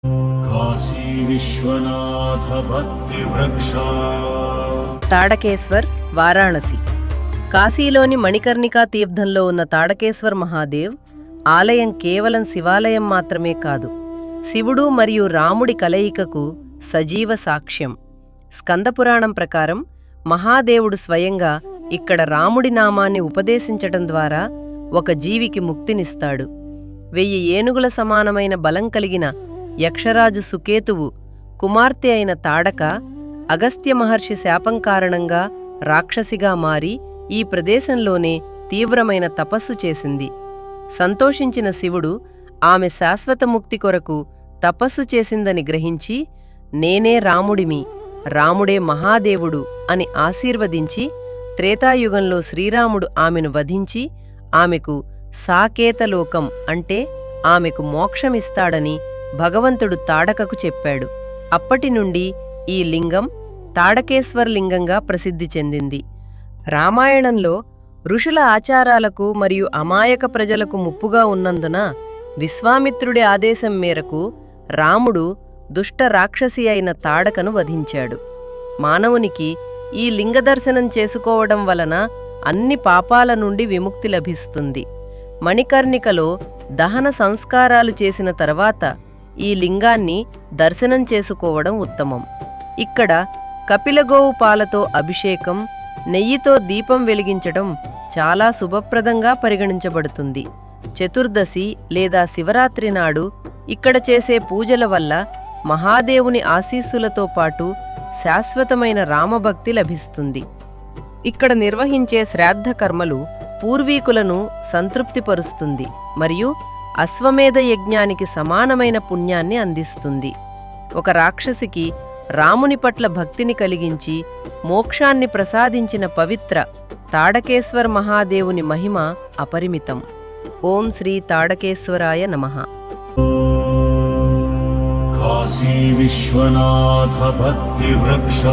కాశీ విశ్వనాథ భక్తి వృక్ష. తాడకేశ్వర్, వారాణసి. కాశీలోని మణికర్ణికా తీర్థంలో ఉన్న తాడకేశ్వర్ మహాదేవ్ ఆలయం కేవలం శివాలయం మాత్రమే కాదు, శివుడు మరియు రాముడి కలయికకు సజీవ సాక్ష్యం. స్కందపురాణం ప్రకారం మహాదేవుడు స్వయంగా ఇక్కడ రాముడి నామాన్ని ఉపదేశించటం ద్వారా ఒక జీవికి ముక్తినిస్తాడు. 1000 ఏనుగుల సమానమైన బలం కలిగిన యక్షరాజు సుకేతువు కుమార్తె అయిన తాడక అగస్త్య మహర్షి శాపం కారణంగా రాక్షసిగా మారి ఈ ప్రదేశంలోనే తీవ్రమైన తపస్సు చేసింది. సంతోషించిన శివుడు ఆమె శాశ్వత ముక్తి కొరకు తపస్సు చేసిందని గ్రహించి, నేనే రాముడిమి, రాముడే మహాదేవుడు అని ఆశీర్వదించి, త్రేతాయుగంలో శ్రీరాముడు ఆమెను వధించి ఆమెకు సాకేతలోకం అంటే ఆమెకు మోక్షమిస్తాడని భగవంతుడు తాడకకు చెప్పాడు. అప్పటి నుండి ఈ లింగం తాడకేశ్వర్ లింగంగా ప్రసిద్ధి చెందింది. రామాయణంలో ఋషుల ఆచారాలకు మరియు అమాయక ప్రజలకు ముప్పుగా ఉన్నందున విశ్వామిత్రుడి ఆదేశం మేరకు రాముడు దుష్ట రాక్షసి అయిన తాడకను వధించాడు. మానవునికి ఈ లింగ దర్శనం చేసుకోవడం వలన అన్ని పాపాల నుండి విముక్తి లభిస్తుంది. మణికర్ణికలో దహన సంస్కారాలు చేసిన తర్వాత ఈ లింగాన్ని దర్శనం చేసుకోవడం ఉత్తమం. ఇక్కడ కపిలగోవు పాలతో అభిషేకం, నెయ్యితో దీపం వెలిగించడం చాలా శుభప్రదంగా పరిగణించబడుతుంది. చతుర్దశి లేదా శివరాత్రి నాడు ఇక్కడ చేసే పూజల వల్ల మహాదేవుని ఆశీస్సులతో పాటు శాశ్వతమైన రామభక్తి లభిస్తుంది. ఇక్కడ నిర్వహించే శ్రాద్ధ కర్మలు పూర్వీకులను సంతృప్తిపరుస్తుంది మరియు అశ్వమేధ యజ్ఞానికి సమానమైన పుణ్యాన్ని అందిస్తుంది. ఒక రాక్షసికి రాముని పట్ల భక్తిని కలిగించి మోక్షాన్ని ప్రసాదించిన పవిత్ర తాడకేశ్వర్ మహాదేవుని మహిమ అపరిమితం. ఓం శ్రీ తాడకేశ్వరాయ నమః. కాశీ విశ్వనాథ భక్తి వృక్ష.